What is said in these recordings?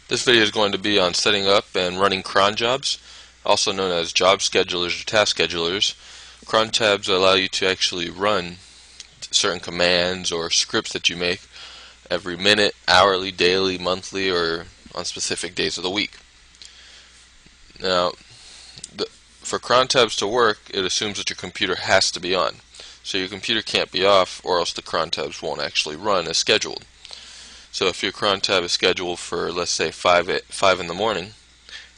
This video is going to be on setting up and running cron jobs, also known as job schedulers or task schedulers. CronTabs allow you to actually run certain commands or scripts that you make every minute, hourly, daily, monthly, or on specific days of the week. Now, for CronTabs to work, it assumes that your computer has to be on. So your computer can't be off, or else the CronTabs won't actually run as scheduled. So if your cron tab is scheduled for, let's say, 5 in the morning,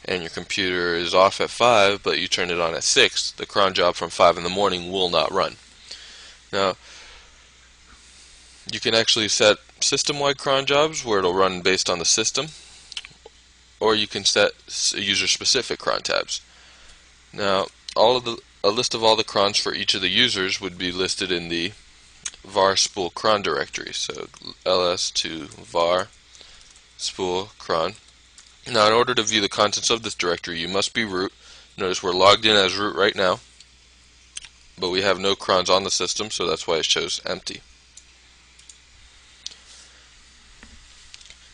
and your computer is off at 5, but you turn it on at 6, the cron job from 5 in the morning will not run. Now, you can actually set system-wide cron jobs where it'll run based on the system, or you can set user-specific cron tabs. Now, a list of all the crons for each of the users would be listed in the var spool cron directory. So ls to var spool cron. Now, in order to view the contents of this directory, you must be root. Notice we're logged in as root right now, but we have no crons on the system, so that's why it shows empty.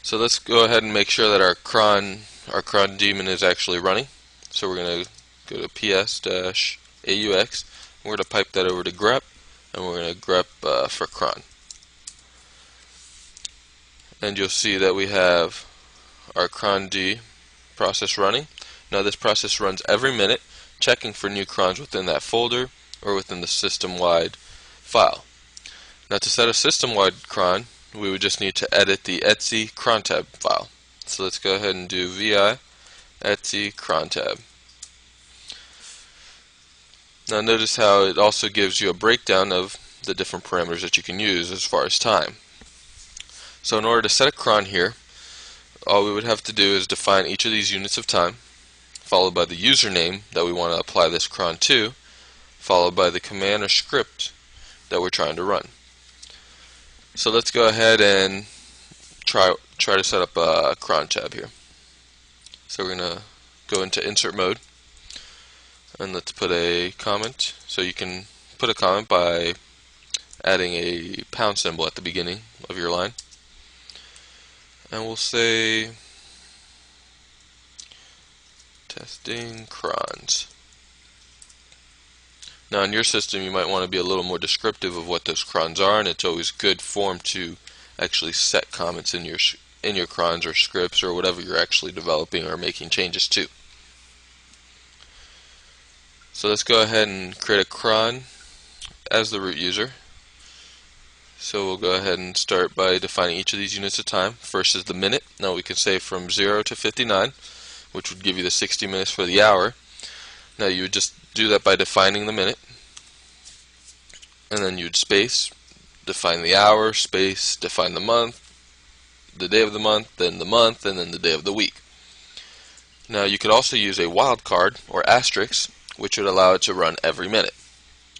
So let's go ahead and make sure that our cron daemon is actually running. So we're going to go to ps-aux. We're going to pipe that over to grep, and we're going to grep for cron. And you'll see that we have our cron d process running. Now this process runs every minute, checking for new crons within that folder or within the system-wide file. Now to set a system-wide cron, we would just need to edit the etc CronTab file. So let's go ahead and do vi etc CronTab. Now notice how it also gives you a breakdown of the different parameters that you can use as far as time. So in order to set a cron here, all we would have to do is define each of these units of time, followed by the username that we want to apply this cron to, followed by the command or script that we're trying to run. So let's go ahead and try to set up a cron tab here. So we're going to go into insert mode, and let's put a comment. So you can put a comment by adding a pound symbol at the beginning of your line. And we'll say testing crons. Now in your system you might want to be a little more descriptive of what those crons are, and it's always good form to actually set comments in your crons or scripts or whatever you're actually developing or making changes to. So let's go ahead and create a cron as the root user. So we'll go ahead and start by defining each of these units of time. First is the minute. Now we can say from 0 to 59, which would give you the 60 minutes for the hour. Now you would just do that by defining the minute, and then you would space, define the hour, space, define the month, the day of the month, then the month, and then the day of the week. Now you could also use a wildcard or asterisk, which would allow it to run every minute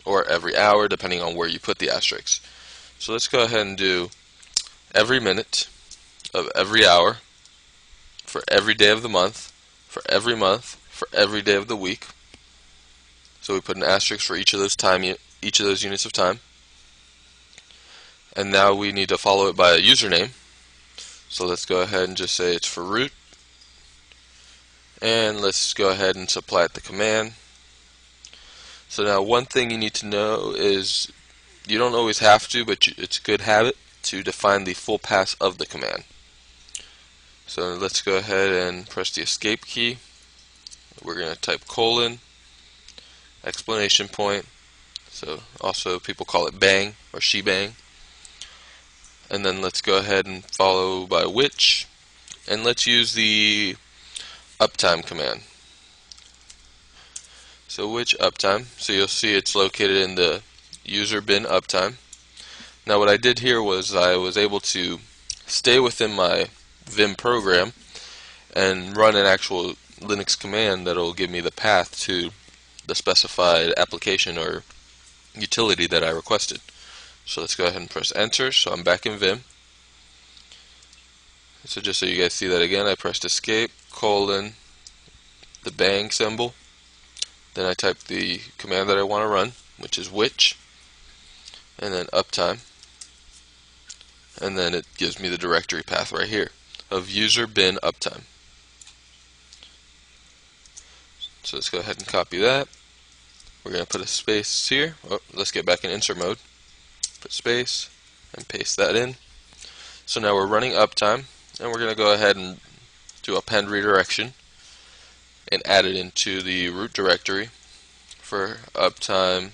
or every hour, depending on where you put the asterisk. So let's go ahead and do every minute of every hour for every day of the month, for every month, for every day of the week. So we put an asterisk for each of those units of time. And now we need to follow it by a username. So let's go ahead and just say it's for root. And let's go ahead and supply it the command. So now one thing you need to know is you don't always have to, but it's a good habit to define the full path of the command. So let's go ahead and press the escape key. We're going to type colon, exclamation point. So also people call it bang or shebang. And then let's go ahead and follow by which. And let's use the uptime command. So which uptime? So you'll see it's located in the user bin uptime. Now what I did here was I was able to stay within my Vim program and run an actual Linux command that will give me the path to the specified application or utility that I requested. So let's go ahead and press enter. So I'm back in Vim. So just so you guys see that again, I pressed escape, colon, the bang symbol. Then I type the command that I want to run, which is which, and then uptime, and then it gives me the directory path right here. of user bin uptime. So let's go ahead and copy that. We're going to put a space here. Oh, let's get back in insert mode. Put space and paste that in. So now we're running uptime, and we're going to go ahead and do append redirection and add it into the root directory for uptime.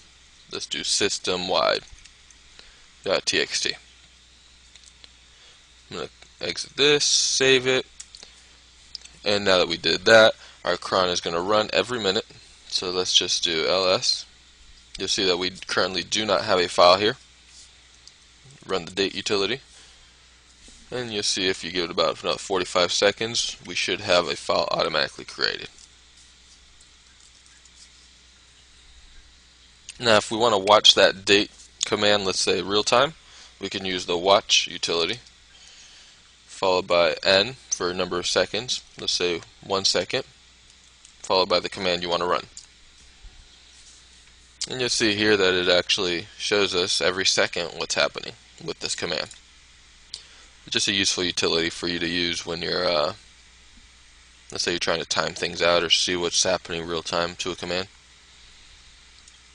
Let's do system-wide.txt. I'm going to exit this, save it, and now that we did that, our cron is going to run every minute. So let's just do ls. You'll see that we currently do not have a file here. Run the date utility, and you'll see if you give it about another 45 seconds, we should have a file automatically created. Now if we want to watch that date command, let's say real time, we can use the watch utility followed by n for a number of seconds, let's say 1 second, followed by the command you want to run. And you'll see here that it actually shows us every second what's happening with this command. It's just a useful utility for you to use when you're, let's say you're trying to time things out or see what's happening real time to a command.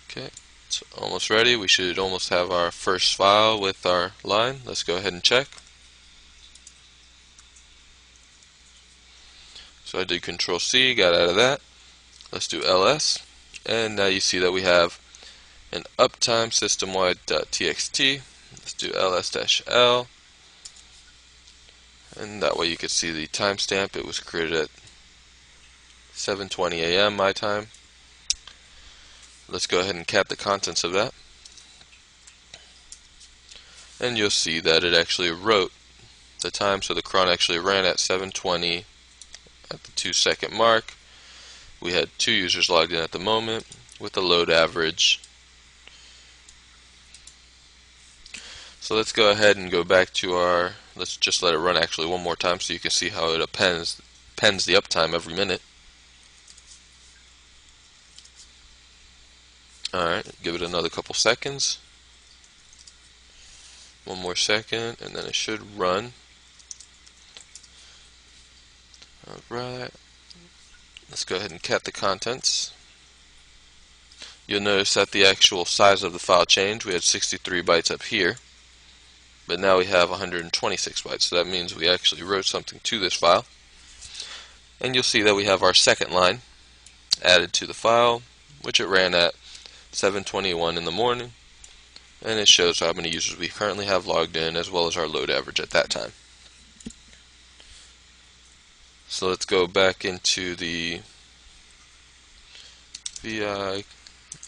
Okay, it's almost ready. We should almost have our first file with our line. Let's go ahead and check. So I did Control C, got out of that. Let's do ls, and now you see that we have an uptime system-wide.txt. Let's do ls-l, and that way you can see the timestamp. It was created at 7:20 a.m. my time. Let's go ahead and cap the contents of that, and you'll see that it actually wrote the time. So the cron actually ran at 7:20 at the 2-second mark. We had 2 users logged in at the moment with a load average. So let's go ahead and go back to our, let's just let it run actually one more time so you can see how it appends the uptime every minute. Alright, give it another couple seconds. One more second, and then it should run. Alright, let's go ahead and cap the contents. You'll notice that the actual size of the file changed. We had 63 bytes up here, but now we have 126 bytes. So that means we actually wrote something to this file. And you'll see that we have our second line added to the file, which it ran at 7:21 in the morning, and it shows how many users we currently have logged in as well as our load average at that time. So let's go back into the VI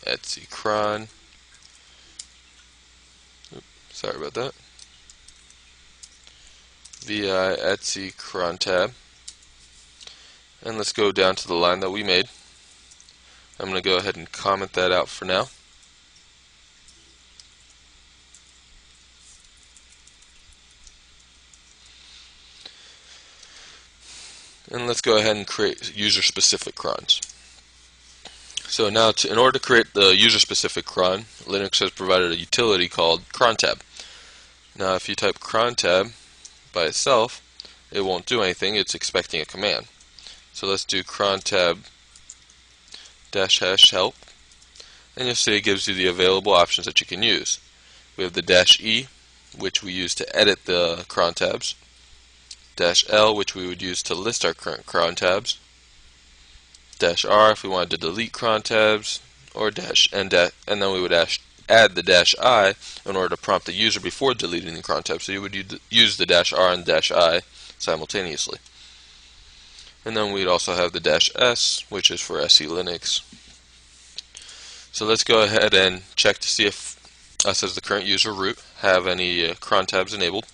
Etsy Cron. Oops, sorry about that. VI Etsy Cron tab, and let's go down to the line that we made. I'm going to go ahead and comment that out for now. And let's go ahead and create user-specific crons. So now, in order to create the user-specific cron, Linux has provided a utility called CronTab. Now, if you type CronTab by itself, it won't do anything. It's expecting a command. So let's do CronTab -help, and you'll see it gives you the available options that you can use. We have the -e, which we use to edit the cron tabs, -l, which we would use to list our current cron tabs, -r if we wanted to delete cron tabs, or and then we would add the -i in order to prompt the user before deleting the cron tab. So you would use the -r and -i simultaneously. And then we'd also have the -s, which is for SE Linux. So let's go ahead and check to see if us as the current user root have any cron tabs enabled.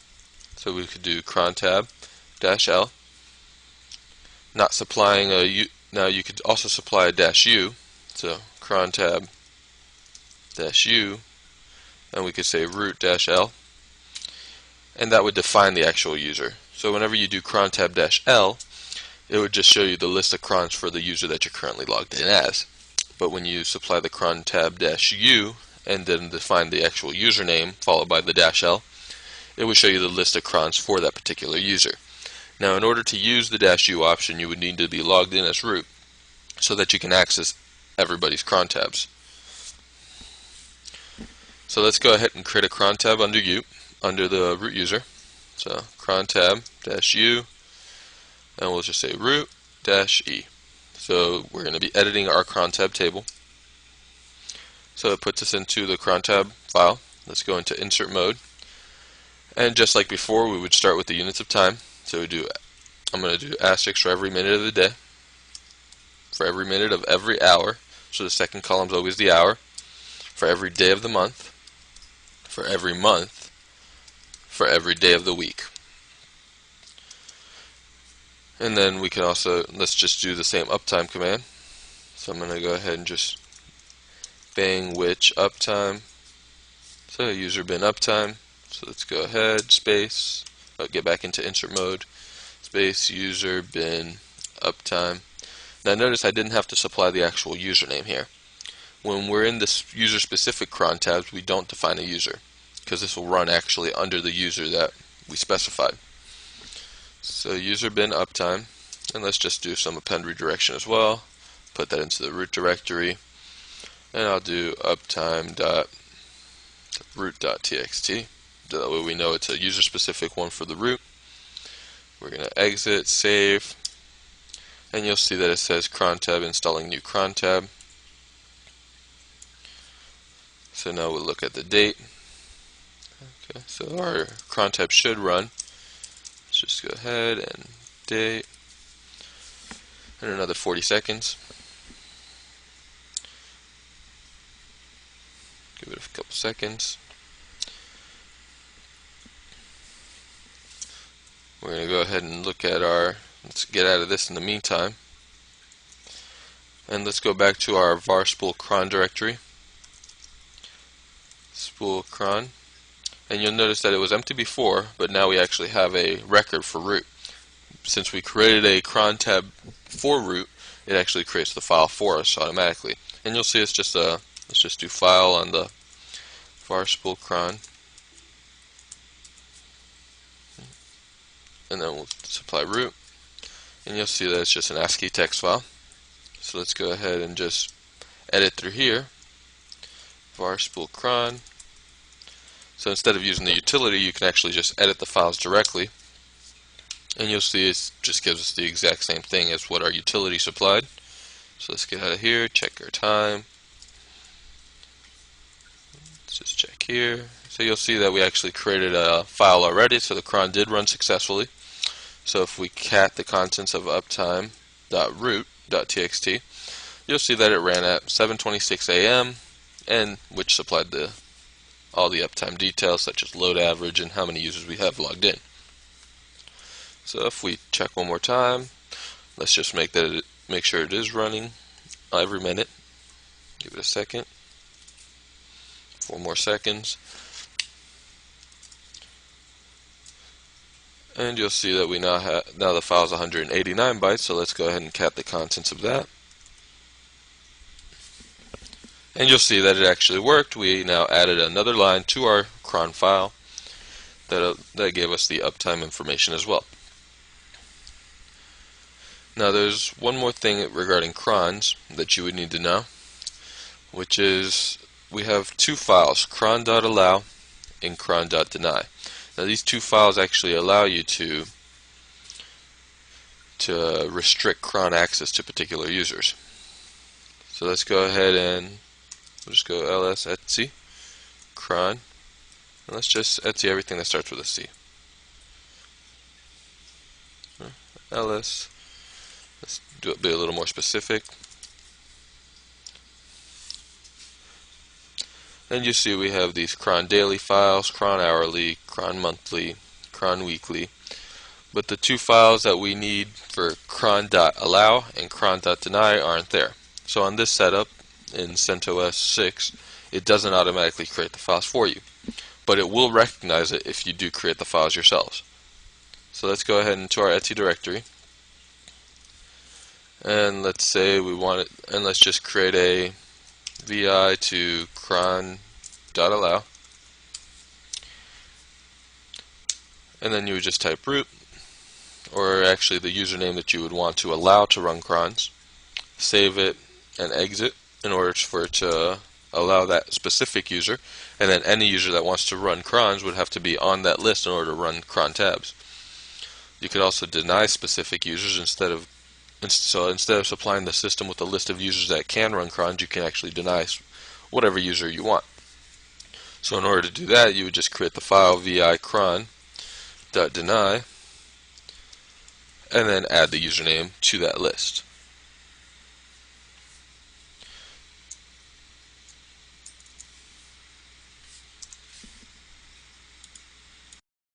So we could do CronTab -l. Not supplying a u. Now you could also supply a -u. So CronTab -u, and we could say root -l, and that would define the actual user. So whenever you do CronTab -l, it would just show you the list of crons for the user that you're currently logged in as. But when you supply the CronTab -u and then define the actual username followed by the -l, it will show you the list of crons for that particular user. Now, in order to use the -u option, you would need to be logged in as root so that you can access everybody's cron tabs. So let's go ahead and create a cron tab under the root user. So cron tab -u, and we'll just say root -e. So we're going to be editing our cron tab table. So it puts us into the cron tab file. Let's go into insert mode. And just like before, we would start with the units of time. So I'm going to do asterisks for every minute of the day, for every minute of every hour. So the second column is always the hour. For every day of the month, for every month, for every day of the week. And then we can also, let's just do the same uptime command. So I'm going to go ahead and just bang which uptime. So user bin uptime. So let's go ahead, space, get back into insert mode, space user bin uptime. Now notice I didn't have to supply the actual username here. When we're in this user specific cron tabs, we don't define a user, because this will run actually under the user that we specified. So user bin uptime, and let's just do some append redirection as well. Put that into the root directory, and I'll do uptime.root.txt. That way we know it's a user specific one for the root. We're going to exit, save, and you'll see that it says CronTab installing new CronTab. So now we'll look at the date. Okay, so our CronTab should run. Let's just go ahead and date, and another 40 seconds. Give it a couple seconds. We're going to go ahead and look at let's get out of this in the meantime. And let's go back to our var spool cron directory. Spool cron. And you'll notice that it was empty before, but now we actually have a record for root. Since we created a cron tab for root, it actually creates the file for us automatically. And you'll see it's just let's just do file on the var spool cron. And then we'll supply root. And you'll see that it's just an ASCII text file. So let's go ahead and just edit through here. Var spool cron. So instead of using the utility, you can actually just edit the files directly. And you'll see it just gives us the exact same thing as what our utility supplied. So let's get out of here, check our time. Let's just check here. So you'll see that we actually created a file already, so the cron did run successfully. So if we cat the contents of uptime.root.txt, you'll see that it ran at 7:26 a.m. and which supplied all the uptime details such as load average and how many users we have logged in. So if we check one more time, let's just make sure it is running every minute. Give it a second. 4 more seconds. And you'll see that we now the file is 189 bytes, so let's go ahead and cat the contents of that. And you'll see that it actually worked. We now added another line to our cron file that gave us the uptime information as well. Now there's one more thing regarding crons that you would need to know, which is we have two files, cron.allow and cron.deny. Now these two files actually allow you to restrict cron access to particular users. So let's go ahead and we'll just go ls etc cron, and let's just etc everything that starts with a C. Ls, let's be a little more specific. And you see we have these cron daily files, cron hourly, cron monthly, cron weekly. But the two files that we need for cron.allow and cron.deny aren't there. So on this setup in CentOS 6, it doesn't automatically create the files for you. But it will recognize it if you do create the files yourselves. So let's go ahead into our etc directory. And let's say we want it, and let's just create a vi to cron.allow, and then you would just type root, or actually the username that you would want to allow to run crons, save it, and exit in order for it to allow that specific user, and then any user that wants to run crons would have to be on that list in order to run cron tabs. You could also deny specific users instead of supplying the system with a list of users that can run crons, you can actually deny whatever user you want. So in order to do that, you would just create the file vi cron.deny and then add the username to that list.